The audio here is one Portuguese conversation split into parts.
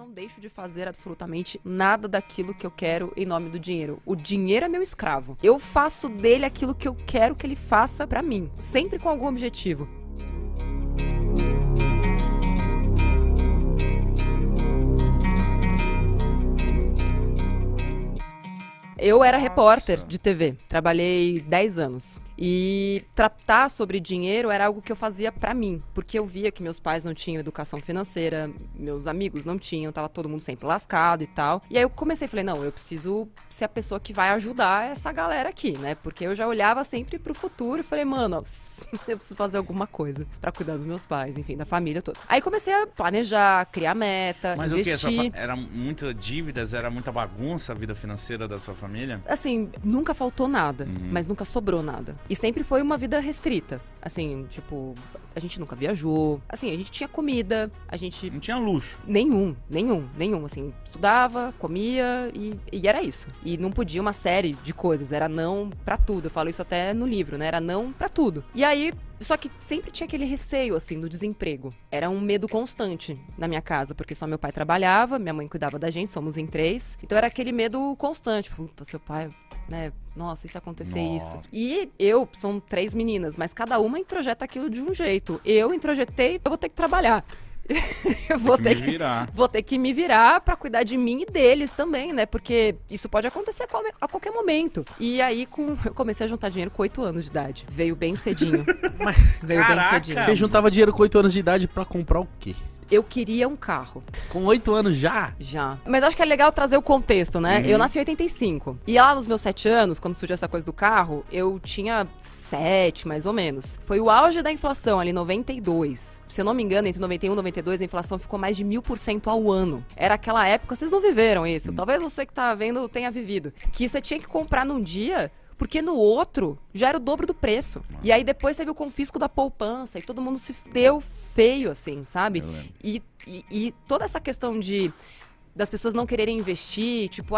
não deixo de fazer absolutamente nada daquilo que eu quero em nome do dinheiro. O dinheiro é meu escravo. Eu faço dele aquilo que eu quero que ele faça pra mim, sempre com algum objetivo. Eu era repórter de TV, trabalhei 10 anos. E tratar sobre dinheiro era algo que eu fazia pra mim, porque eu via que meus pais não tinham educação financeira, meus amigos não tinham, tava todo mundo sempre lascado e tal. E aí eu comecei, falei, não, eu preciso ser a pessoa que vai ajudar essa galera aqui, né? Porque eu já olhava sempre pro futuro e falei, mano, eu preciso fazer alguma coisa pra cuidar dos meus pais, enfim, da família toda. Aí comecei a planejar, criar meta, mas investir. Mas o que? Era muita dívidas, era muita bagunça a vida financeira da sua família? Assim, nunca faltou nada, mas nunca sobrou nada. E sempre foi uma vida restrita. Assim, tipo, a gente nunca viajou. Assim, a gente tinha comida, a gente... Não tinha luxo. Nenhum. Assim, estudava, comia e era isso. E não podia uma série de coisas, era não pra tudo. Eu falo isso até no livro, né? Era não pra tudo. E aí... Só que sempre tinha aquele receio, assim, do desemprego. Era um medo constante na minha casa, porque só meu pai trabalhava, minha mãe cuidava da gente, somos em 3. Então era aquele medo constante. Puta, seu pai, né? Nossa, e se acontecer isso? E são 3 meninas, mas cada uma introjeta aquilo de um jeito. Eu introjetei, eu vou ter que trabalhar. Eu vou ter que me virar pra cuidar de mim e deles também, né? Porque isso pode acontecer a qualquer momento. E aí eu comecei a juntar dinheiro com 8 anos de idade. Veio bem cedinho. Veio bem cedinho. Você juntava dinheiro com 8 anos de idade pra comprar o quê? Eu queria um carro. Com 8 anos já? Já. Mas acho que é legal trazer o contexto, né? Eu nasci em 85. E lá nos meus 7 anos, quando surgiu essa coisa do carro, eu tinha 7, mais ou menos. Foi o auge da inflação, ali, 92. Se eu não me engano, entre 91 e 92, a inflação ficou mais de 1000% ao ano. Era aquela época, vocês não viveram isso. Talvez você que tá vendo tenha vivido. Que você tinha que comprar num dia... Porque no outro já era o dobro do preço. E aí depois teve o confisco da poupança e todo mundo se deu feio, assim, sabe? E toda essa questão das pessoas não quererem investir, tipo,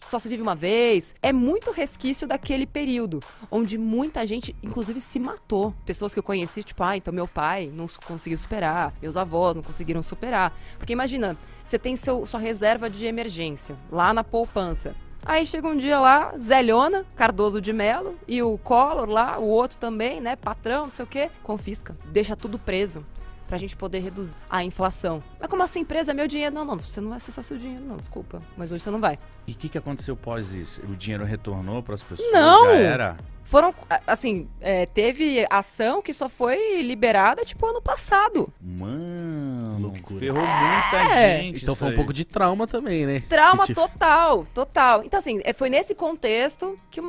só se vive uma vez, é muito resquício daquele período, onde muita gente, inclusive, se matou. Pessoas que eu conheci, tipo, então meu pai não conseguiu superar, meus avós não conseguiram superar. Porque imagina, você tem sua reserva de emergência lá na poupança. Aí chega um dia lá, Zéliona, Cardoso de Mello, e o Collor lá, o outro também, né, patrão, não sei o quê, confisca, deixa tudo preso, pra gente poder reduzir a inflação. Mas como assim, preso é meu dinheiro? Não, você não vai acessar seu dinheiro, não, desculpa, mas hoje você não vai. E o que aconteceu após isso? O dinheiro retornou pras pessoas? Não! Já era? Foram, assim, teve ação que só foi liberada, tipo, ano passado. Mano, ferrou muita gente. Então foi um pouco de trauma também, né? Trauma total. Então, assim, foi nesse contexto que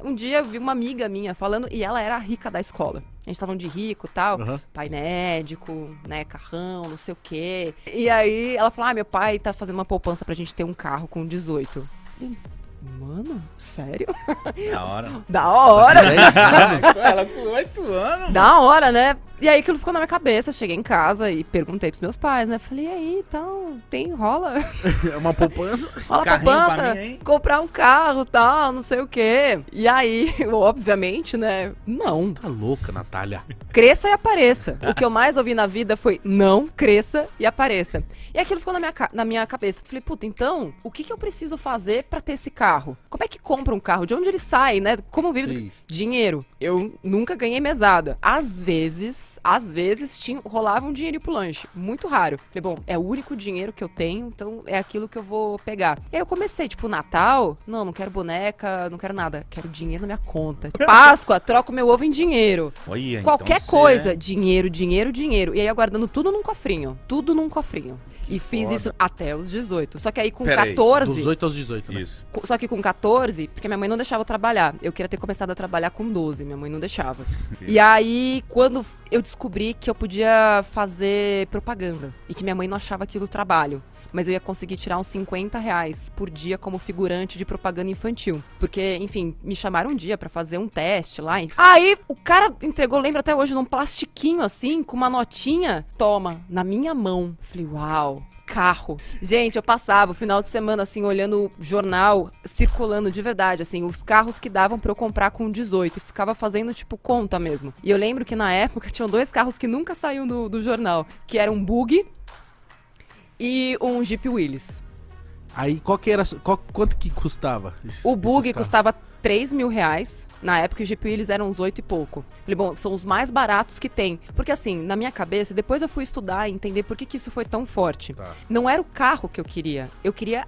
um dia eu vi uma amiga minha falando, e ela era a rica da escola. A gente tava falando de rico e tal, pai médico, né, carrão, não sei o quê. E aí ela falou, meu pai tá fazendo uma poupança pra gente ter um carro com 18. Mano, sério? Da hora. Da hora. Ela com 8 anos. Da hora, né? E aí aquilo ficou na minha cabeça. Cheguei em casa e perguntei pros meus pais, né? Falei, e aí, então, rola? É uma poupança? Rola poupança, comprar um carro, tal, não sei o quê. E aí, obviamente, né? Não. Tá louca, Natália. Cresça e apareça. O que eu mais ouvi na vida foi, não, cresça e apareça. E aquilo ficou na minha cabeça. Falei, puta, então, o que eu preciso fazer pra ter esse carro? Como é que compra um carro? De onde ele sai, né? Como vive? Dinheiro. Eu nunca ganhei mesada. Às vezes rolava um dinheirinho pro lanche. Muito raro. Falei, bom, é o único dinheiro que eu tenho, então é aquilo que eu vou pegar. E aí eu comecei, tipo, Natal, não quero boneca, não quero nada. Quero dinheiro na minha conta. Páscoa, troco meu ovo em dinheiro. Olha, qualquer então coisa, dinheiro. E aí aguardando tudo num cofrinho. E fiz isso até os 18. Só que aí com 14... Dos 8 aos 18, né? Isso. Só que com 14, porque minha mãe não deixava eu trabalhar. Eu queria ter começado a trabalhar com 12, minha mãe não deixava. E aí, quando eu descobri que eu podia fazer propaganda e que minha mãe não achava aquilo trabalho, mas eu ia conseguir tirar uns R$50 por dia como figurante de propaganda infantil. Porque, enfim, me chamaram um dia pra fazer um teste lá. Aí o cara entregou, lembro até hoje, num plastiquinho assim, com uma notinha. Toma, na minha mão. Falei, uau. Carro. Gente, eu passava o final de semana, assim, olhando o jornal, circulando de verdade, assim, os carros que davam pra eu comprar com 18. E ficava fazendo, tipo, conta mesmo. E eu lembro que na época tinham 2 carros que nunca saíam do jornal, que eram um Buggy e um Jeep Willys. Aí, quanto que custava? O bug esses carros? custava 3 mil reais. Na época, os Jeep Willys eram uns 8 e pouco. Falei, bom, são os mais baratos que tem. Porque assim, na minha cabeça, depois eu fui estudar e entender por que isso foi tão forte. Tá. Não era o carro que eu queria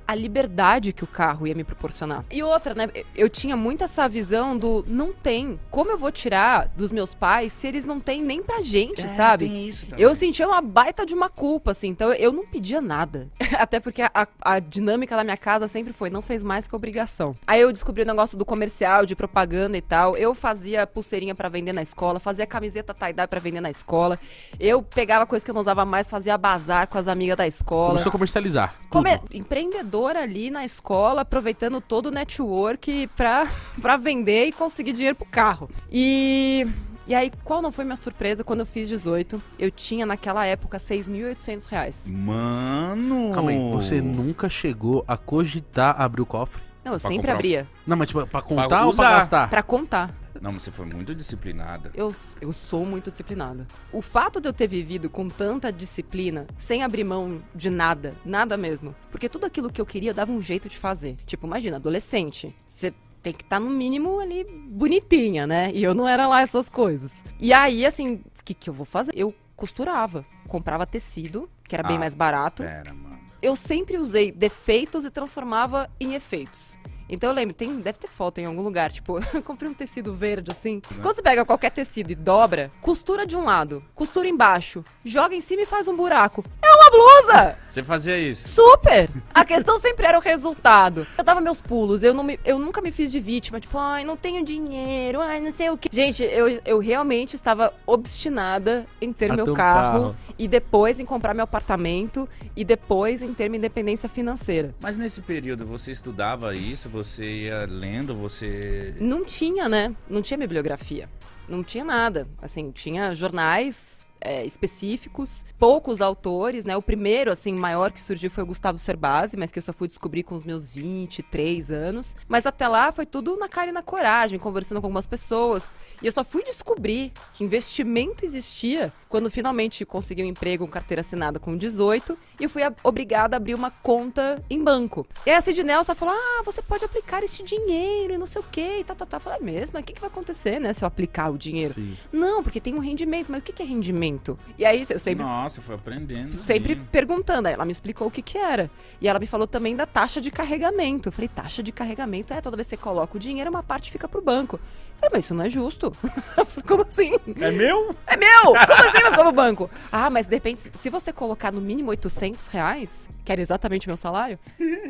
a liberdade que o carro ia me proporcionar. E outra, né, eu tinha muito essa visão do não tem. Como eu vou tirar dos meus pais se eles não têm nem pra gente, sabe? Tem isso também. Eu sentia uma baita de uma culpa, assim, então eu não pedia nada. Até porque a dinâmica da minha casa sempre foi, não fez mais que obrigação. Aí eu descobri o negócio do comercial, de propaganda e tal. Eu fazia pulseirinha pra vender na escola, fazia camiseta tie-dye pra vender na escola. Eu pegava coisa que eu não usava mais, fazia bazar com as amigas da escola. Começou a comercializar. tudo. Empreendedora ali na escola, aproveitando todo o network pra vender e conseguir dinheiro pro carro. E aí, qual não foi minha surpresa quando eu fiz 18? Eu tinha, naquela época, R$6.800. Mano! Calma aí, você nunca chegou a cogitar abrir o cofre? Não, eu Pra sempre comprar um- abria. Não, mas tipo, pra contar Pra ou usar. pra gastar? Pra contar. Não, mas você foi muito disciplinada. Eu sou muito disciplinada. O fato de eu ter vivido com tanta disciplina, sem abrir mão de nada, nada mesmo, porque tudo aquilo que eu queria eu dava um jeito de fazer. Tipo, imagina, adolescente, você tem que estar no mínimo ali bonitinha, né? E eu não era lá essas coisas. E aí, assim, o que eu vou fazer? Eu costurava, comprava tecido, que era bem mais barato. Pera, mano. Eu sempre usei defeitos e transformava em efeitos. Então eu lembro, deve ter foto em algum lugar, tipo, eu comprei um tecido verde assim. Quando você pega qualquer tecido e dobra, costura de um lado, costura embaixo, joga em cima e faz um buraco. É uma blusa! Você fazia isso? Super! A questão sempre era o resultado. Eu dava meus pulos, eu nunca me fiz de vítima, tipo, ai, não tenho dinheiro, ai, não sei o que. Gente, eu realmente estava obstinada em ter A meu ter um carro, carro. e depois em comprar meu apartamento e depois em ter minha independência financeira. Mas nesse período, você estudava isso? Você ia lendo? Você... Não tinha, né? Não tinha bibliografia. Não tinha nada. Assim, tinha jornais específicos, poucos autores, né? O primeiro, assim, maior que surgiu foi o Gustavo Cerbasi, mas que eu só fui descobrir com os meus 23 anos. Mas até lá foi tudo na cara e na coragem, conversando com algumas pessoas. E eu só fui descobrir que investimento existia quando finalmente consegui um emprego com carteira assinada com 18 e eu fui obrigada a abrir uma conta em banco. E aí a Sidney só falou, você pode aplicar este dinheiro e não sei o quê, e tá. Eu falei, mesmo? O que vai acontecer, né, se eu aplicar o dinheiro? Sim. Não, porque tem um rendimento. Mas o que é rendimento? E aí eu sempre... Nossa, foi aprendendo. Sempre sim. perguntando, aí ela me explicou o que era. E ela me falou também da taxa de carregamento. Eu falei, taxa de carregamento? Toda vez que você coloca o dinheiro, uma parte fica pro banco. Eu falei, mas isso não é justo. Eu falei, como assim? É meu? É meu! Como assim vai ficar no banco? Mas de repente, se você colocar no mínimo R$800, que era exatamente o meu salário,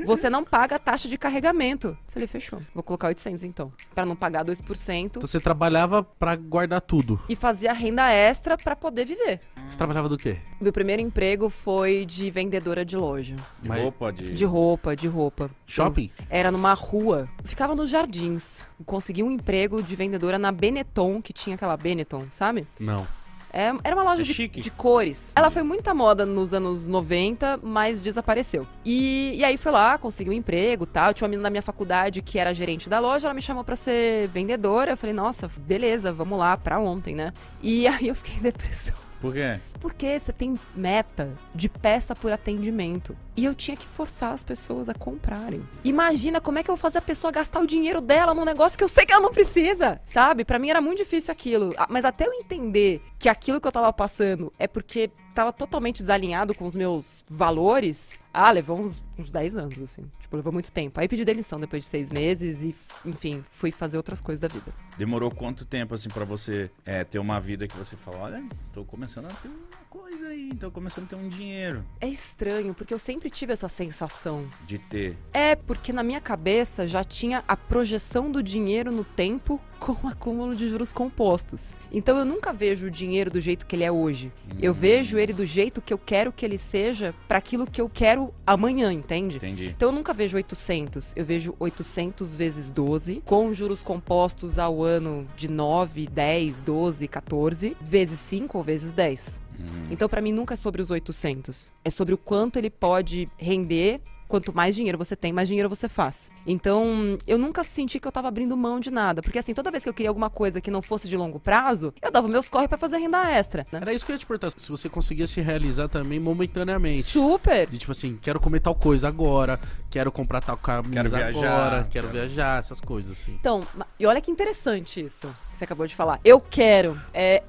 você não paga a taxa de carregamento. Eu falei, fechou. Vou colocar 800 então, pra não pagar 2%. Então você trabalhava pra guardar tudo. E fazia renda extra pra poder viver. Você trabalhava do quê? Meu primeiro emprego foi de vendedora de loja. De Mas- roupa? De roupa. Shopping? Era numa rua. Eu ficava nos jardins. Consegui um emprego de vendedora na Benetton, que tinha aquela Benetton, sabe? Não. Era uma loja É chique. de cores. Ela foi muita moda nos anos 90, mas desapareceu. E aí fui lá, consegui um emprego e tal. Tinha uma menina na minha faculdade que era gerente da loja, ela me chamou pra ser vendedora. Eu falei, nossa, beleza, vamos lá, pra ontem, né? E aí eu fiquei em depressão. Por quê? Porque você tem meta de peça por atendimento. E eu tinha que forçar as pessoas a comprarem. Imagina como é que eu vou fazer a pessoa gastar o dinheiro dela num negócio que eu sei que ela não precisa, sabe? Pra mim era muito difícil aquilo. Mas até eu entender que aquilo que eu tava passando é porque tava totalmente desalinhado com os meus valores, levou uns 10 anos, assim. Tipo, levou muito tempo. Aí pedi demissão depois de 6 meses e, enfim, fui fazer outras coisas da vida. Demorou quanto tempo, assim, pra você ter uma vida que você fala, olha, tô começando a ter uma coisa aí, tô começando a ter um dinheiro É estranho, porque eu sempre tive essa sensação. de ter. Porque na minha cabeça já tinha a projeção do dinheiro no tempo com o acúmulo de juros compostos. Então eu nunca vejo o dinheiro do jeito que ele é hoje. Eu vejo ele do jeito que eu quero que ele seja para aquilo que eu quero amanhã, entende? Entendi. Então eu nunca vejo 800, eu vejo 800 vezes 12, com juros compostos ao ano de 9, 10, 12, 14, vezes 5 ou vezes 10. Então pra mim nunca é sobre os 800, é sobre o quanto ele pode render Quanto mais dinheiro você tem, mais dinheiro você faz. Então, eu nunca senti que eu tava abrindo mão de nada. Porque assim, toda vez que eu queria alguma coisa que não fosse de longo prazo, eu dava meus corre pra fazer renda extra, né? Era isso que eu ia te perguntar, se você conseguia se realizar também momentaneamente. Super! De tipo assim, quero comer tal coisa agora, quero comprar tal camisa Quero viajar, agora, quero viajar, essas coisas assim. Então, e olha que interessante isso que você acabou de falar. Eu quero.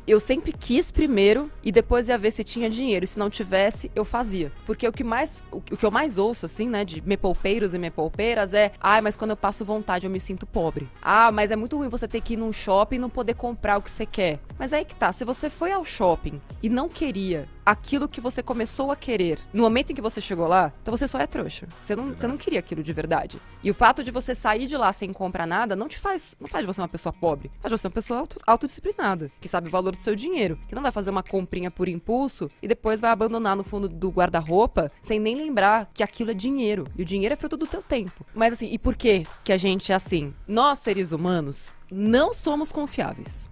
Eu sempre quis primeiro e depois ia ver se tinha dinheiro. E se não tivesse, eu fazia. Porque o que eu mais ouço, assim, né, de me poupeiros e me poupeiras é: mas quando eu passo vontade eu me sinto pobre. Mas é muito ruim você ter que ir num shopping e não poder comprar o que você quer. Mas aí que tá, se você foi ao shopping e não queria aquilo que você começou a querer no momento em que você chegou lá, então você só é trouxa. Você não queria aquilo de verdade. E o fato de você sair de lá sem comprar nada não faz de você uma pessoa pobre. Faz de você uma pessoa autodisciplinada, que sabe o valor do seu dinheiro, que não vai fazer uma comprinha por impulso e depois vai abandonar no fundo do guarda-roupa sem nem lembrar que aquilo é dinheiro. E o dinheiro é fruto do teu tempo. Mas assim, e por que a gente é assim? Nós, seres humanos, não somos confiáveis.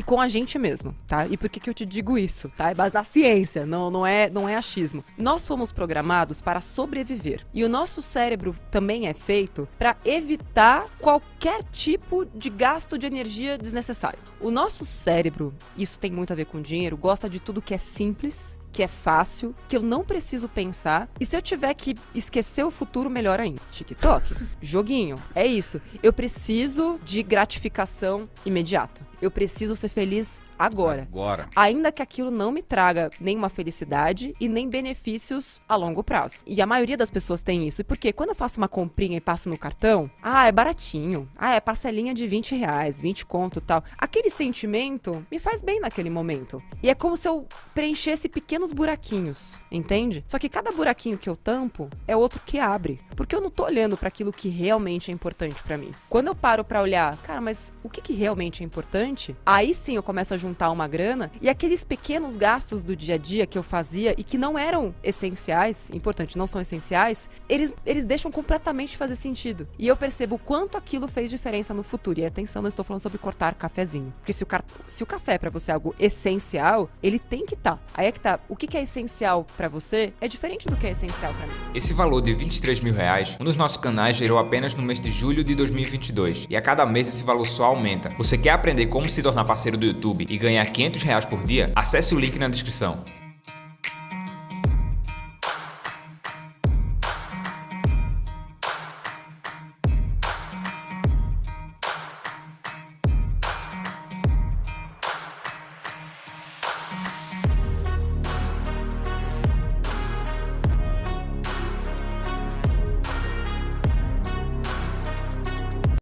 Com a gente mesmo, tá? E por que eu te digo isso, tá? É base da ciência, não é achismo. Nós somos programados para sobreviver. E o nosso cérebro também é feito para evitar qualquer tipo de gasto de energia desnecessário. O nosso cérebro, isso tem muito a ver com dinheiro, gosta de tudo que é simples, que é fácil, que eu não preciso pensar. E se eu tiver que esquecer o futuro, melhor ainda. TikTok, joguinho, é isso. Eu preciso de gratificação imediata. Eu preciso ser feliz agora. Ainda que aquilo não me traga nenhuma felicidade e nem benefícios a longo prazo. E a maioria das pessoas tem isso. E por quê? Quando eu faço uma comprinha e passo no cartão, é baratinho. É parcelinha de R$20, 20 conto e tal. Aquele sentimento me faz bem naquele momento. E é como se eu preenchesse pequenos buraquinhos, entende? Só que cada buraquinho que eu tampo é outro que abre. Porque eu não tô olhando para aquilo que realmente é importante para mim. Quando eu paro para olhar, cara, mas o que realmente é importante? Aí sim eu começo a juntar uma grana e aqueles pequenos gastos do dia a dia que eu fazia e que não eram essenciais, importante, não são essenciais, eles deixam completamente de fazer sentido. E eu percebo o quanto aquilo fez diferença no futuro. E atenção, não estou falando sobre cortar cafezinho. Porque se o café é pra você algo essencial, ele tem que estar. Aí é que tá. O que é essencial pra você é diferente do que é essencial pra mim. Esse valor de R$23 mil, um dos nossos canais gerou apenas no mês de julho de 2022. E a cada mês esse valor só aumenta. Você quer aprender como se tornar parceiro do YouTube e ganhar R$500 por dia? Acesse o link na descrição.